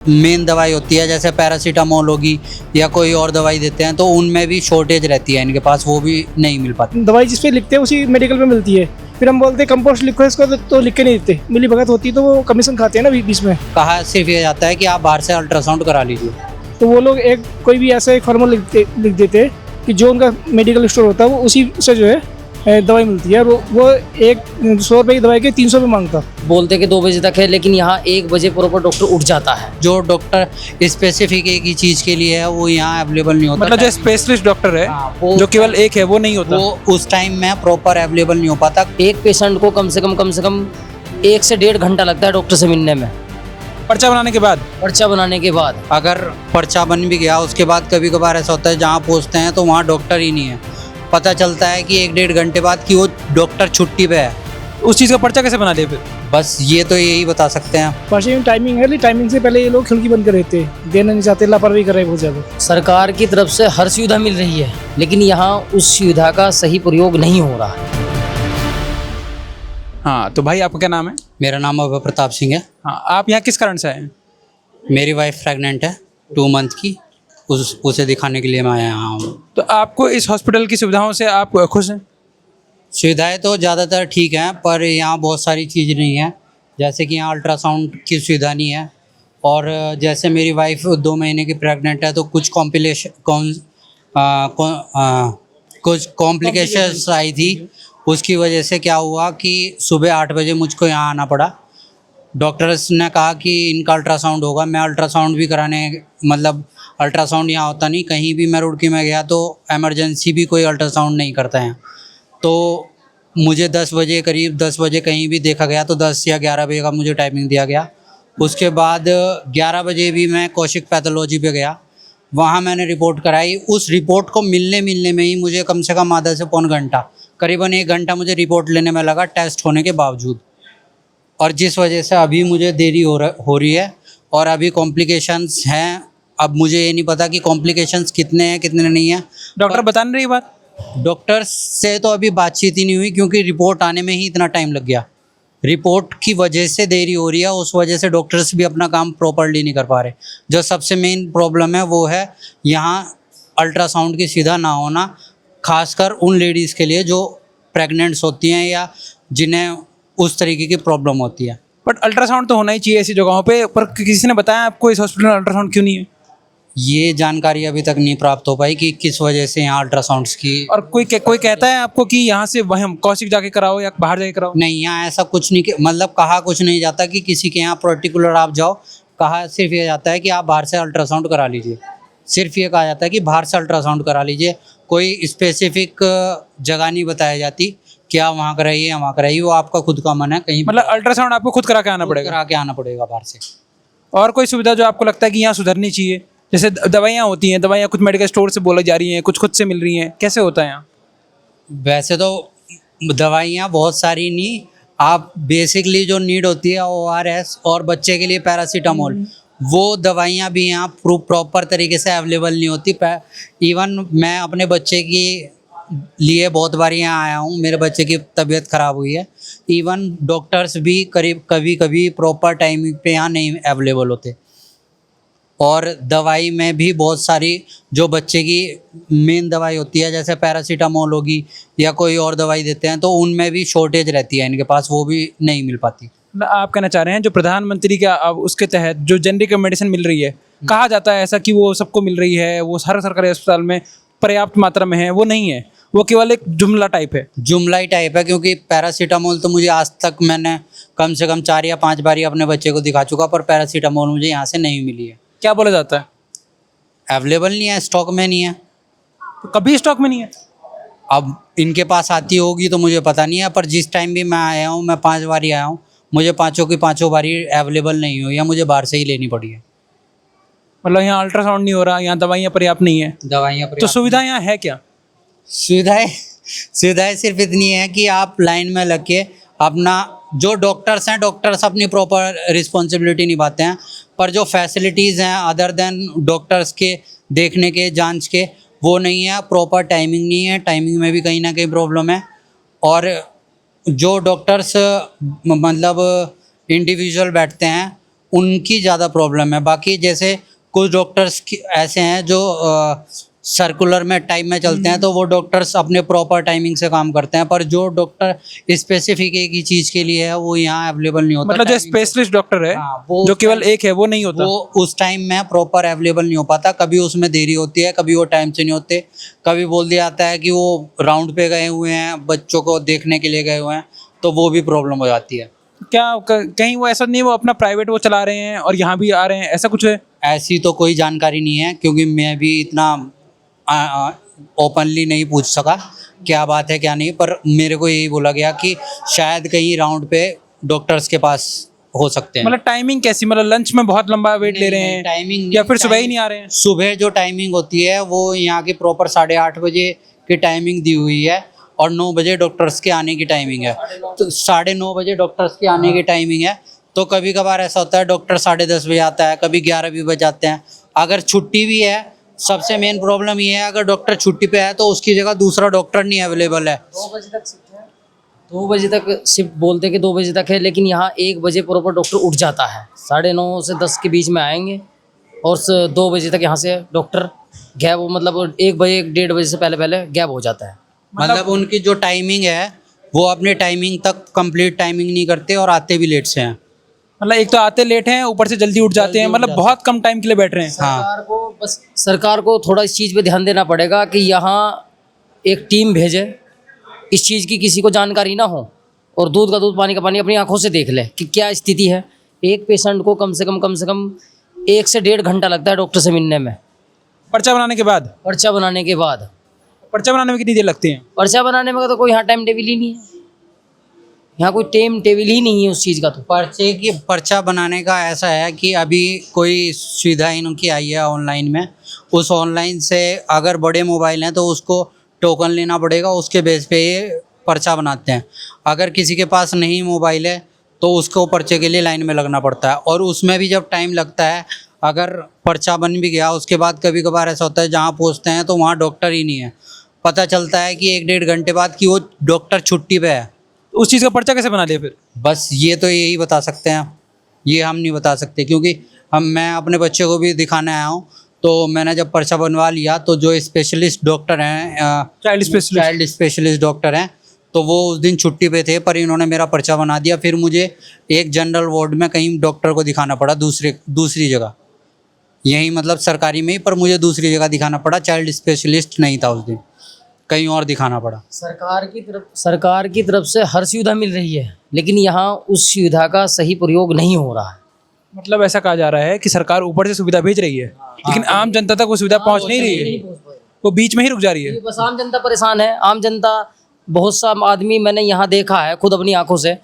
Main दवाई होती है जैसे पैरासीटामोल होगी या कोई और दवाई देते हैं तो उनमें भी शॉर्टेज रहती है, इनके पास वो भी नहीं मिल पाती। दवाई जिस पे लिखते हैं उसी मेडिकल पे मिलती है, फिर हम बोलते हैं कंपोस्ट लिखो इसको तो लिख के नहीं देते, मिली भगत होती है तो वो कमीशन खाते हैं ना बीच में। कहा सिर्फ ये जाता है कि आप बाहर से अल्ट्रासाउंड करा लीजिए। तो वो लोग एक कोई भी ऐसा एक फार्मूला लिख देते हैं कि जो उनका मेडिकल स्टोर होता है वो उसी से जो है दवाई मिलती है। वो एक 100 रुपये की दवाई के 300 रुपये मांगता। बोलते कि 2 बजे तक है, लेकिन यहाँ 1 बजे प्रॉपर डॉक्टर उठ जाता है। जो डॉक्टर स्पेसिफिक एक ही चीज़ के लिए है वो यहाँ अवेलेबल नहीं होता। मतलब जो स्पेशलिस्ट डॉक्टर है वो जो केवल एक है वो नहीं होता, वो उस टाइम में प्रॉपर अवेलेबल नहीं हो पाता। एक पेशेंट को कम से कम 1 से 1.5 घंटा लगता है डॉक्टर से मिलने में, पर्चा बनाने के बाद। पर्चा बनाने के बाद। अगर पर्चा बन भी गया उसके बाद कभी कभार ऐसा होता है जहाँ पहुँचते हैं तो वहाँ डॉक्टर ही नहीं है, पता चलता है कि 1-1.5 घंटे बाद कि वो डॉक्टर छुट्टी पे है। उस चीज़ का पर्चा कैसे बना लिया फिर? बस ये तो यही बता सकते हैं। पर्चे में टाइमिंग है, टाइमिंग से पहले ये लोग खिड़की बंद कर देते हैं, देना नहीं चाहते, लापरवाही कर रहे हैं बहुत ज़्यादा। सरकार की तरफ से हर सुविधा मिल रही है, लेकिन यहाँ उस सुविधा का सही प्रयोग नहीं हो रहा है। हाँ, तो भाई आपका क्या नाम है? मेरा नाम अभय प्रताप सिंह है। हाँ, आप यहाँ किस कारण से आए हैं? मेरी वाइफ प्रेग्नेंट है 2 मंथ की, उसे दिखाने के लिए मैं आया हूँ। तो आपको इस हॉस्पिटल की सुविधाओं से आप खुश हैं? सुविधाएं तो ज़्यादातर ठीक हैं, पर यहाँ बहुत सारी चीज़ नहीं है, जैसे कि यहाँ अल्ट्रासाउंड की सुविधा नहीं है। और जैसे मेरी वाइफ 2 महीने की प्रेग्नेंट है तो कुछ कॉम्प्लिकेशंस आई थी, उसकी वजह से क्या हुआ कि सुबह 8 बजे मुझको यहाँ आना पड़ा। डॉक्टर्स ने कहा कि इनका अल्ट्रासाउंड होगा। मैं अल्ट्रासाउंड भी कराने अल्ट्रासाउंड यहाँ होता नहीं, कहीं भी मैं रुड़की में गया तो एमरजेंसी भी कोई अल्ट्रासाउंड नहीं करता है। तो मुझे 10 बजे करीब 10 बजे कहीं भी देखा गया तो 10 या 11 बजे का मुझे टाइमिंग दिया गया। उसके बाद 11 बजे भी मैं कौशिक पैथोलॉजी पे गया, वहाँ मैंने रिपोर्ट कराई। उस रिपोर्ट को मिलने में ही मुझे कम से कम आधा से पौन घंटा, करीबन 1 घंटा मुझे रिपोर्ट लेने में लगा टेस्ट होने के बावजूद। और जिस वजह से अभी मुझे देरी हो रही है और अभी कॉम्प्लिकेशंस हैं। अब मुझे ये नहीं पता कि कॉम्प्लिकेशंस कितने हैं कितने नहीं हैं। डॉक्टर बता नहीं रही बात? डॉक्टर से तो अभी बातचीत ही नहीं हुई, क्योंकि रिपोर्ट आने में ही इतना टाइम लग गया। रिपोर्ट की वजह से देरी हो रही है, उस वजह से डॉक्टर्स भी अपना काम प्रॉपर्ली नहीं कर पा रहे। जो सबसे मेन प्रॉब्लम है वो है यहाँ अल्ट्रासाउंड की सुविधा ना होना, खासकर उन लेडीज़ के लिए जो प्रेग्नेंट्स होती हैं या जिन्हें उस तरीके की प्रॉब्लम होती है। बट अल्ट्रासाउंड तो होना ही चाहिए ऐसी जगहों पे, पर किसी ने बताया आपको इस हॉस्पिटल में अल्ट्रासाउंड क्यों नहीं है? ये जानकारी अभी तक नहीं प्राप्त हो पाई कि किस वजह से यहाँ अल्ट्रासाउंड्स की। और कोई कहता है आपको कि यहाँ से वहीं कौशिक जाके कराओ या बाहर जाके कराओ? नहीं, यहाँ ऐसा कुछ नहीं, मतलब कहा कुछ नहीं जाता कि किसी के यहाँ पर्टिकुलर आप जाओ। कहा सिर्फ ये जाता है कि आप बाहर से अल्ट्रासाउंड करा लीजिए, सिर्फ ये कहा जाता है कि बाहर से अल्ट्रासाउंड करा लीजिए। कोई स्पेसिफिक जगह नहीं बताई जाती कि आप वहाँ कराइए या वहाँ कराइए, वो आपका खुद का मन है। कहीं मतलब अल्ट्रासाउंड आपको खुद करा के आना पड़ेगा? करा के आना पड़ेगा बाहर से। और कोई सुविधा जो आपको लगता है कि यहाँ सुधरनी चाहिए? जैसे दवाइयाँ होती हैं, दवाइयाँ कुछ मेडिकल स्टोर से बोली जा रही हैं, कुछ खुद से मिल रही हैं, कैसे होता है यहाँ? वैसे तो दवाइयाँ बहुत सारी नहीं, आप बेसिकली जो नीड होती है ORS और बच्चे के लिए पैरासीटामोल, वो दवाइयाँ भी यहाँ प्रॉपर तरीके से अवेलेबल नहीं होती। इवन मैं अपने बच्चे की लिए बहुत बार यहाँ आया हूँ, मेरे बच्चे की तबीयत ख़राब हुई है। इवन डॉक्टर्स भी कभी प्रॉपर टाइमिंग पे यहाँ नहीं अवेलेबल होते। और दवाई में भी बहुत सारी जो बच्चे की मेन दवाई होती है जैसे पैरासीटामोल होगी या कोई और दवाई देते हैं तो उनमें भी शॉर्टेज रहती है, इनके पास वो भी नहीं मिल पाती। आप कहना चाह रहे हैं जो प्रधानमंत्री का अब उसके तहत जो जेनरिक मेडिसिन मिल रही है, कहा जाता है ऐसा कि वो सबको मिल रही है, वो हर सरकारी अस्पताल में पर्याप्त मात्रा में है, वो नहीं है, वो केवल एक जुमला टाइप है। जुमला ही टाइप है, क्योंकि पैरासीटामोल तो मुझे आज तक मैंने कम से कम 4 या 5 बार अपने बच्चे को दिखा चुका, पर पैरासीटामोल मुझे यहाँ से नहीं मिली है। क्या बोला जाता है? अवेलेबल नहीं है, स्टॉक में नहीं है। तो कभी स्टॉक में नहीं है? अब इनके पास आती होगी तो मुझे पता नहीं है, पर जिस टाइम भी मैं आया हूँ, मैं 5 बार ही आया हूँ, मुझे पाँचों की पाँचों बारी अवेलेबल नहीं हुई है, मुझे बाहर से ही लेनी पड़ी है। मतलब यहाँ अल्ट्रासाउंड नहीं हो रहा, यहाँ दवाइयाँ पर्याप्त नहीं है, दवाइयाँ तो सुविधा यहाँ है क्या? सुविधाएं सिर्फ इतनी है कि आप लाइन में लग के अपना, जो डॉक्टर्स हैं, डॉक्टर्स अपनी प्रॉपर रिस्पॉन्सिबिलिटी निभाते हैं, पर जो फैसिलिटीज़ हैं अदर देन डॉक्टर्स के देखने के, जांच के, वो नहीं है। प्रॉपर टाइमिंग नहीं है, टाइमिंग में भी कहीं ना कहीं प्रॉब्लम है। और जो डॉक्टर्स मतलब इंडिविजुअल बैठते हैं उनकी ज़्यादा प्रॉब्लम है। बाकी जैसे कुछ डॉक्टर्स ऐसे हैं जो सर्कुलर में टाइम में चलते हैं, तो वो डॉक्टर्स अपने प्रॉपर टाइमिंग से काम करते हैं, पर जो डॉक्टर स्पेसिफिक एक ही चीज़ के लिए है वो यहाँ अवेलेबल नहीं होता। मतलब जो timing से। स्पेशलिस्ट डॉक्टर है, हाँ, वो जो केवल एक है, वो नहीं होता। वो उस टाइम में प्रॉपर अवेलेबल नहीं हो पाता, कभी उसमें देरी होती है, कभी वो टाइम से नहीं होते, कभी बोल दिया जाता है कि वो राउंड पे गए हुए हैं, बच्चों को देखने के लिए गए हुए हैं, तो वो भी प्रॉब्लम हो जाती है। क्या कहीं वो ऐसा नहीं, वो अपना प्राइवेट वो चला रहे हैं और यहाँ भी आ रहे हैं, ऐसा कुछ है? ऐसी तो कोई जानकारी नहीं है, क्योंकि मैं भी इतना ओपनली नहीं पूछ सका क्या बात है क्या नहीं, पर मेरे को यही बोला गया कि शायद कहीं राउंड पे डॉक्टर्स के पास हो सकते हैं। मतलब टाइमिंग कैसी, मतलब लंच में बहुत लंबा वेट ले रहे हैं टाइमिंग या फिर सुबह ही नहीं आ रहे हैं? सुबह जो टाइमिंग होती है वो यहाँ की प्रॉपर 8:30 बजे की टाइमिंग दी हुई है, और 9 बजे डॉक्टर्स के आने की टाइमिंग है। तो 9:30 बजे डॉक्टर्स के आने की टाइमिंग है, तो कभी कभार ऐसा होता है डॉक्टर 10:30 बजे आता है, कभी 11 भी बज जाते हैं। अगर छुट्टी भी है, सबसे मेन प्रॉब्लम ये है, अगर डॉक्टर छुट्टी पे है तो उसकी जगह दूसरा डॉक्टर नहीं अवेलेबल है। 2 बजे तक शिफ्ट है, 2 बजे तक शिफ्ट बोलते कि 2 बजे तक है, लेकिन यहाँ 1 बजे प्रॉपर डॉक्टर उठ जाता है। 9:30 से 10 के बीच में आएंगे और 2 बजे तक यहाँ से डॉक्टर गैप, मतलब 1 बजे 1:30 बजे से पहले पहले गैप हो जाता है। मतलब उनकी जो टाइमिंग है वो अपनी टाइमिंग तक कंप्लीट टाइमिंग नहीं करते और आते भी लेट से हैं। मतलब एक तो आते लेट हैं, ऊपर से जल्दी उठ जाते हैं, मतलब बहुत कम टाइम के लिए बैठ रहे हैं। हाँ, सरकार को थोड़ा इस चीज़ पे ध्यान देना पड़ेगा कि यहाँ एक टीम भेजे, इस चीज़ की किसी को जानकारी ना हो, और दूध का दूध पानी का पानी अपनी आंखों से देख ले कि क्या स्थिति है। एक पेशेंट को कम से कम 1 से 1.5 घंटा लगता है डॉक्टर से मिलने में, पर्चा बनाने के बाद। पर्चा बनाने के बाद। पर्चा बनाने में कितनी देर लगती है? पर्चा बनाने में तो कोई यहाँ टाइम टेबल ही नहीं है, यहाँ कोई टाइम टेबल ही नहीं है उस चीज़ का। तो पर्चा बनाने का ऐसा है कि अभी कोई सुविधा इनकी आई है ऑनलाइन में, उस ऑनलाइन से अगर बड़े मोबाइल हैं तो उसको टोकन लेना पड़ेगा, उसके बेस पे ये पर्चा बनाते हैं। अगर किसी के पास नहीं मोबाइल है तो उसको पर्चे के लिए लाइन में लगना पड़ता है, और उसमें भी जब टाइम लगता है, अगर पर्चा बन भी गया उसके बाद कभी कभार ऐसा होता है जहाँ पहुँचते हैं तो वहाँ डॉक्टर ही नहीं है, पता चलता है कि 1-1.5 घंटे बाद कि वो डॉक्टर छुट्टी पे है। उस चीज़ का पर्चा कैसे बना लिया फिर? बस ये तो यही बता सकते हैं, ये हम नहीं बता सकते, क्योंकि मैं अपने बच्चे को भी दिखाने आया हूँ, तो मैंने जब पर्चा बनवा लिया तो जो स्पेशलिस्ट डॉक्टर हैं, चाइल्ड स्पेशलिस्ट डॉक्टर हैं, तो वो उस दिन छुट्टी पे थे, पर इन्होंने मेरा पर्चा बना दिया। फिर मुझे एक जनरल वार्ड में कहीं डॉक्टर को दिखाना पड़ा, दूसरी जगह, यही मतलब सरकारी में ही, पर मुझे दूसरी जगह दिखाना पड़ा, चाइल्ड स्पेशलिस्ट नहीं था उस दिन, कहीं और दिखाना पड़ा। सरकार की तरफ से हर सुविधा मिल रही है, लेकिन यहाँ उस सुविधा का सही प्रयोग नहीं हो रहा है। मतलब ऐसा कहा जा रहा है कि सरकार ऊपर से सुविधा भेज रही है, लेकिन आम जनता तक वो सुविधा पहुंच नहीं रही है, वो बीच में ही रुक जा रही है। बस आम जनता परेशान है। आम जनता, बहुत सा आदमी मैंने यहाँ देखा है खुद अपनी आंखों से,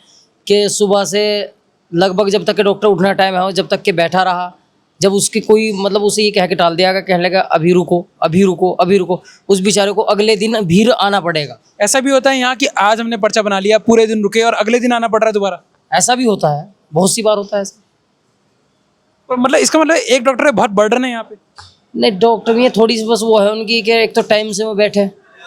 कि सुबह से लगभग जब तक के डॉक्टर उठना टाइम है जब तक के बैठा रहा, जब उसकी कोई मतलब उसे ये कह के टाल दिया, कहने लगा अभी रुको अभी रुको अभी रुको, उस बेचारे को अगले दिन फिर आना पड़ेगा। ऐसा भी होता है यहाँ कि आज हमने पर्चा बना लिया, पूरे दिन रुके और अगले दिन आना पड़ रहा है दोबारा? ऐसा भी होता है, बहुत सी बार होता है ऐसा। और मतलब इसका मतलब एक डॉक्टर है, बहुत बर्डन है यहाँ पे। नहीं, डॉक्टर में थोड़ी सी बस वो है उनकी कि एक तो टाइम से वो बैठे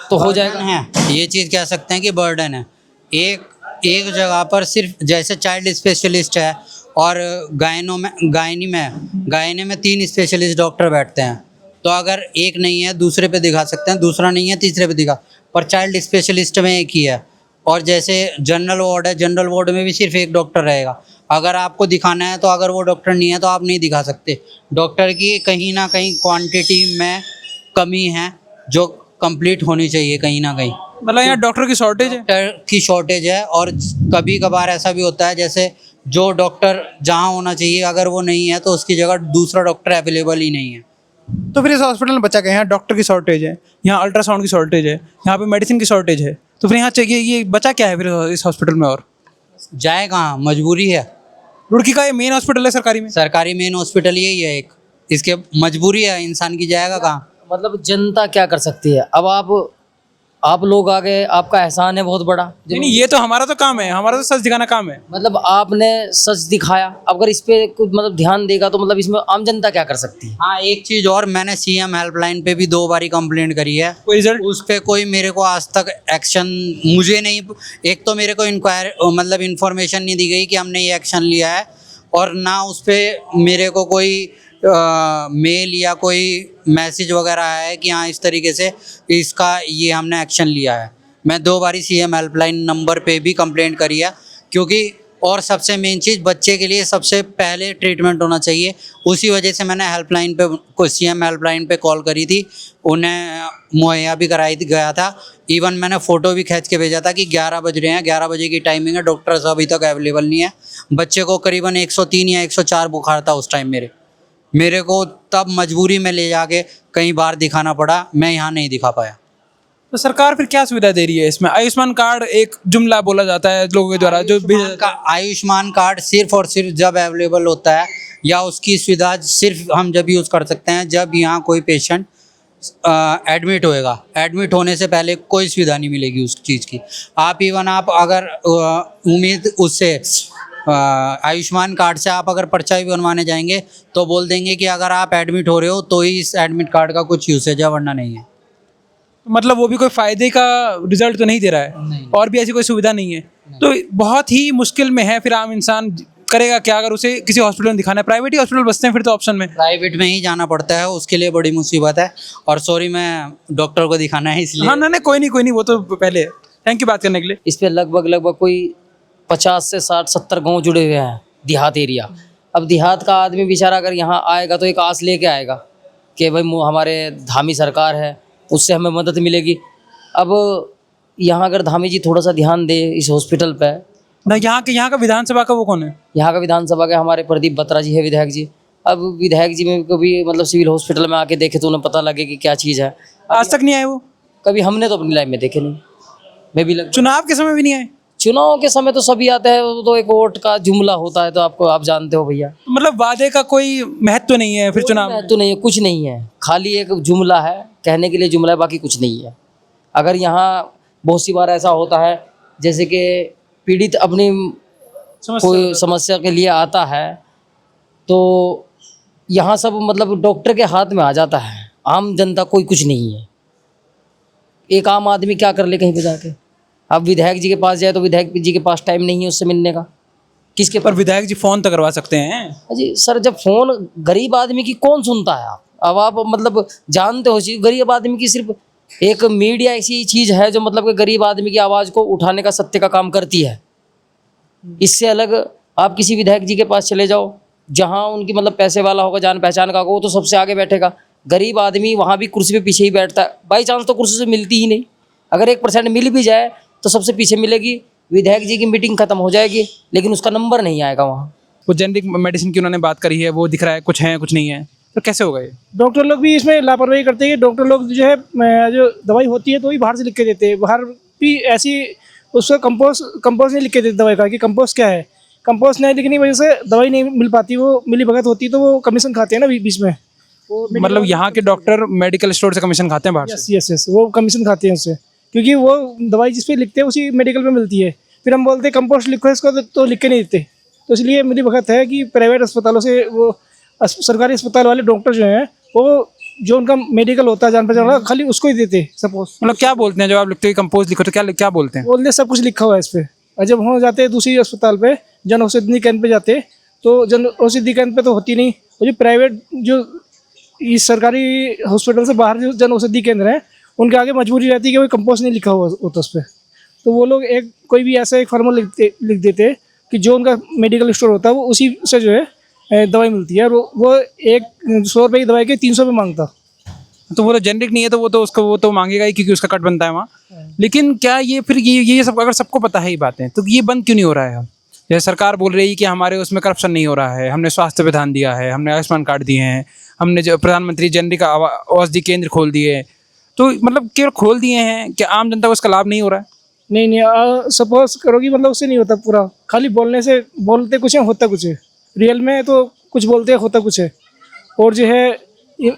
तो हो जाएगा। है, ये चीज़ कह सकते हैं कि बर्डन है। एक जगह पर सिर्फ जैसे चाइल्ड स्पेशलिस्ट है और गायनी में 3 स्पेशलिस्ट डॉक्टर बैठते हैं, तो अगर एक नहीं है दूसरे पे दिखा सकते हैं, दूसरा नहीं है तीसरे पे दिखा, पर चाइल्ड स्पेशलिस्ट में एक ही है। और जैसे जनरल वार्ड है, जनरल वार्ड में भी सिर्फ एक डॉक्टर रहेगा। अगर आपको दिखाना है तो अगर वो डॉक्टर नहीं है तो आप नहीं दिखा सकते। डॉक्टर की कहीं ना कहीं क्वांटिटी में कमी है जो कंप्लीट होनी चाहिए कहीं ना कहीं। मतलब यहाँ डॉक्टर की शॉर्टेज है? डॉक्टर की शॉर्टेज है, और कभी कभार ऐसा भी होता है जैसे जो डॉक्टर जहाँ होना चाहिए अगर वो नहीं है तो उसकी जगह दूसरा डॉक्टर अवेलेबल ही नहीं है। तो फिर इस हॉस्पिटल में बचा क्या? यहाँ डॉक्टर की शॉर्टेज है, यहाँ अल्ट्रासाउंड की शॉर्टेज है, यहाँ पे मेडिसिन की शॉर्टेज है, तो फिर यहाँ चाहिए ये बचा क्या है फिर इस हॉस्पिटल में? और जाए कहाँ, मजबूरी है। रुड़की का ये मेन हॉस्पिटल है सरकारी में? सरकारी मेन हॉस्पिटल यही है एक, इसके मजबूरी है, इंसान की जाएगा कहाँ। मतलब जनता क्या कर सकती है? अब आप लोग आ गए, आपका एहसान है बहुत बड़ा। नहीं, ये तो हमारा तो काम है, हमारा तो सच दिखाना काम है। मतलब आपने सच दिखाया, अगर इस पे कुछ मतलब ध्यान देगा तो मतलब इसमें आम जनता क्या कर सकती है? हाँ, एक चीज़ और, मैंने सीएम हेल्पलाइन पे भी 2 बारी कंप्लेंट करी है, कोई रिजल्ट? उस पे कोई मेरे को आज तक एक्शन मुझे नहीं, एक तो मेरे को मतलब इन्फॉर्मेशन नहीं दी गई कि हमने ये एक्शन लिया है, और ना उस पर मेरे को कोई मेल या कोई मैसेज वगैरह आया है कि हाँ इस तरीके से इसका ये हमने एक्शन लिया है। मैं 2 बारी CM हेल्पलाइन नंबर पे भी कंप्लेंट करी है, क्योंकि और सबसे मेन चीज़ बच्चे के लिए सबसे पहले ट्रीटमेंट होना चाहिए। उसी वजह से मैंने हेल्पलाइन पे CM हेल्पलाइन पे कॉल करी थी, उन्हें मुहैया भी कराई गया था। इवन मैंने फ़ोटो भी खींच के भेजा था कि 11 बज रहे हैं, 11 बजे की टाइमिंग है, डॉक्टर्स अभी तक अवेलेबल नहीं है। बच्चे को करीबन 103 या 104 बुखार था उस टाइम मेरे को तब मजबूरी में ले जाके कई बार दिखाना पड़ा, मैं यहाँ नहीं दिखा पाया। तो सरकार फिर क्या सुविधा दे रही है इसमें? आयुष्मान कार्ड एक जुमला बोला जाता है लोगों के द्वारा, जो आयुष्मान कार्ड सिर्फ और सिर्फ जब अवेलेबल होता है या उसकी सुविधा सिर्फ हम जब यूज़ कर सकते हैं जब यहाँ कोई पेशेंट एडमिट होएगा। एडमिट होने से पहले कोई सुविधा नहीं मिलेगी उस चीज़ की। आप इवन आप अगर उम्मीद उससे आयुष्मान कार्ड से आप अगर पर्चा भी बनवाने जाएंगे तो बोल देंगे कि अगर आप एडमिट हो रहे हो तो ही इस एडमिट कार्ड का कुछ यूसेज है, वरना नहीं है। मतलब वो भी कोई फायदे का रिजल्ट तो नहीं दे रहा है, और भी ऐसी कोई सुविधा नहीं है। तो बहुत ही मुश्किल में है। फिर आम इंसान करेगा क्या अगर उसे किसी हॉस्पिटल में दिखाना है? प्राइवेट ही हॉस्पिटल बचते हैं फिर तो ऑप्शन में, प्राइवेट में ही जाना पड़ता है, उसके लिए बड़ी मुसीबत है। और सॉरी, मैं डॉक्टर को दिखाना है इसलिए। हाँ नहीं कोई नहीं, वो तो पहले। थैंक यू बात करने के लिए। इस पे लगभग कोई 50 से 60-70 गांव जुड़े हुए हैं, देहात एरिया। अब देहात का आदमी बेचारा अगर यहाँ आएगा तो एक आस लेके आएगा कि भाई हमारे धामी सरकार है, उससे हमें मदद मिलेगी। अब यहाँ अगर धामी जी थोड़ा सा ध्यान दे इस हॉस्पिटल पे ना, यहाँ का विधानसभा का वो कौन है? यहाँ का विधानसभा के हमारे प्रदीप बत्रा जी है, विधायक जी। अब विधायक जी में कभी मतलब सिविल हॉस्पिटल में आके देखे तो उन्हें पता लगे कि क्या चीज़ है। आज तक नहीं आए वो? कभी हमने तो अपनी लाइफ में देखे नहीं। मैं भी चुनाव के समय भी नहीं आए? चुनाव के समय तो सभी आते हैं, वो तो एक वोट का जुमला होता है, तो आप जानते हो भैया। मतलब वादे का कोई महत्व नहीं है फिर चुनाव में? तो नहीं है, कुछ नहीं है, खाली एक जुमला है, कहने के लिए जुमला है, बाकी कुछ नहीं है। अगर यहाँ बहुत सी बार ऐसा होता है जैसे कि पीड़ित अपनी कोई समस्या के लिए आता है तो यहाँ सब मतलब डॉक्टर के हाथ में आ जाता है, आम जनता कोई कुछ नहीं है। एक आम आदमी क्या कर ले कहीं पे जाके? अब विधायक जी के पास जाए तो विधायक जी के पास टाइम नहीं है उससे मिलने का। किसके पर विधायक जी फोन तो करवा सकते हैं जी सर। जब फोन गरीब आदमी की कौन सुनता है? आप मतलब जानते हो गरीब आदमी की सिर्फ एक मीडिया ऐसी चीज़ है जो मतलब कि गरीब आदमी की आवाज़ को उठाने का सत्य का काम करती है। इससे अलग आप किसी विधायक जी के पास चले जाओ, जहाँ उनकी मतलब पैसे वाला होगा, जान पहचान का होगा, वो तो सबसे आगे बैठेगा। गरीब आदमी वहाँ भी कुर्सी पे पीछे ही बैठता है, बाई चांस तो कुर्सी से मिलती ही नहीं। अगर 1% मिल भी जाए तो सबसे पीछे मिलेगी। विधायक जी की मीटिंग खत्म हो जाएगी लेकिन उसका नंबर नहीं आएगा वहाँ। वो जेनरिक मेडिसिन की उन्होंने बात करी है, वो दिख रहा है कुछ है कुछ नहीं है, तो कैसे होगा ये? डॉक्टर लोग भी इसमें लापरवाही करते हैं। डॉक्टर लोग जो है जो दवाई होती है तो वही बाहर से लिख के देते हैं। बाहर भी ऐसी उसका कंपोज नहीं लिख के देते दवाई का कि कंपोज क्या है। कंपोज नहीं लिखने की वजह से दवाई नहीं मिल पाती, वो मिली भगत होती तो वो कमीशन खाते हैं ना बीच में। मतलब यहाँ के डॉक्टर मेडिकल स्टोर से कमीशन खाते हैं बाहर से? यस, वो कमीशन खाते हैं उससे, क्योंकि वो दवाई जिस पे लिखते हैं उसी मेडिकल पे मिलती है। फिर हम बोलते हैं कंपोस्ट लिखो इसको, तो लिख के नहीं देते। तो इसलिए मिली भगत है कि प्राइवेट अस्पतालों से वो सरकारी अस्पताल वाले डॉक्टर जो हैं वो जो उनका मेडिकल होता है जान पहचान वाला, खाली उसको ही देते सपोज। मतलब क्या बोलते हैं जब आप लिखते हो कंपोज लिखो तो क्या बोलते हैं? बोलते सब कुछ लिखा हुआ है इस पर। और जब हम जाते हैं दूसरी अस्पताल पे, जन औषधि केंद्र पे जाते तो जन औषधि केंद्र पे तो होती नहीं। और जो प्राइवेट जो इस सरकारी हॉस्पिटल से बाहर जो जन औषधि केंद्र हैं उनके आगे मजबूरी रहती है कि वो कंपोस्ट नहीं लिखा हुआ होता उस पर। तो वो लोग कोई भी ऐसा एक फार्मूला लिख देते कि जो उनका मेडिकल स्टोर होता है वो उसी से जो है दवाई मिलती है। वो 100 रुपये की दवाई के 300 रुपये मांगता। तो वो तो जेनरिक नहीं है तो वो तो मांगेगा ही, क्योंकि उसका कट बनता है वहाँ। लेकिन क्या ये फिर ये सब अगर सबको पता है ये बातें, तो ये बंद क्यों नहीं हो रहा है? जैसे सरकार बोल रही है कि हमारे उसमें करप्शन नहीं हो रहा है, हमने स्वास्थ्य पे ध्यान दिया है, हमने आयुष्मान कार्ड दिए हैं, हमने जो प्रधानमंत्री जेनरिक औषधि केंद्र खोल दिए, तो मतलब केवल खोल दिए हैं, क्या आम जनता को उसका लाभ नहीं हो रहा है? नहीं, सपोज करो कि मतलब उससे नहीं होता पूरा, खाली बोलते कुछ है होता कुछ है। रियल में तो कुछ बोलते हैं होता कुछ है। और जो है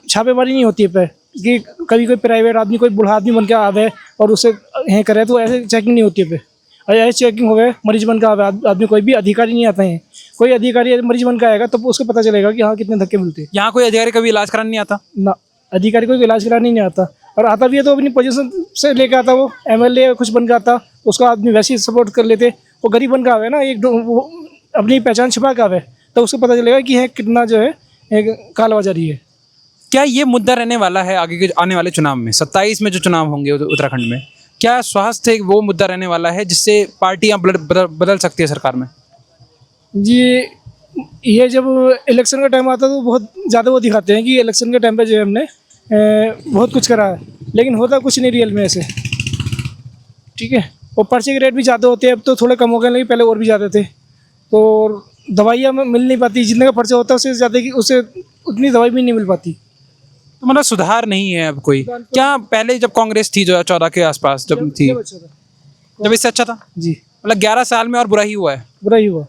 छापेमारी नहीं होती है पे कि कभी कोई प्राइवेट आदमी कोई बूढ़ा आदमी बन के आवे और उससे यहाँ करे, तो ऐसे चेकिंग नहीं होती है पे। और ऐसे चेकिंग हो गए मरीज बन के आवे आदमी, कोई भी अधिकारी नहीं आता है। कोई अधिकारी मरीज बन के आएगा तो उसको पता चलेगा कि हाँ कितने धक्के मिलते हैं। यहाँ कोई अधिकारी कभी इलाज कराने नहीं आता ना, अधिकारी कोई इलाज कराने नहीं आता। और आता भी है तो अपनी पोजीशन से लेके आता, वो MLA कुछ बन के आता, उसका आदमी वैसे ही सपोर्ट कर लेते। वो गरीब बन के आवे ना, वो अपनी पहचान छिपा के आवे, तो उसको पता चलेगा कि है कितना जो है एक कालाबाजारी है। क्या ये मुद्दा रहने वाला है आगे के आने वाले चुनाव में? 27 में जो चुनाव होंगे उत्तराखंड में, क्या स्वास्थ्य एक वो मुद्दा रहने वाला है जिससे पार्टियां बदल सकती है सरकार में? जी, ये जब इलेक्शन का टाइम आता है तो बहुत ज़्यादा वो दिखाते हैं कि इलेक्शन के टाइम पे जो है हमने बहुत कुछ करा है, लेकिन होता कुछ नहीं रियल में ऐसे। ठीक है, और पर्चे के रेट भी ज़्यादा होते हैं, अब तो थोड़े कम हो गए, लेकिन पहले और भी ज़्यादा थे। तो दवाइयाँ मिल नहीं पाती, जितने का पर्चा होता है उससे ज़्यादा की उससे उतनी दवाई भी नहीं मिल पाती। तो मतलब सुधार नहीं है अब कोई? क्या पहले जब कांग्रेस थी 2014 के आसपास जब थी, जब अच्छा था। जब इससे अच्छा था? जी, मतलब 11 साल में और बुरा ही हुआ है? बुरा ही हुआ।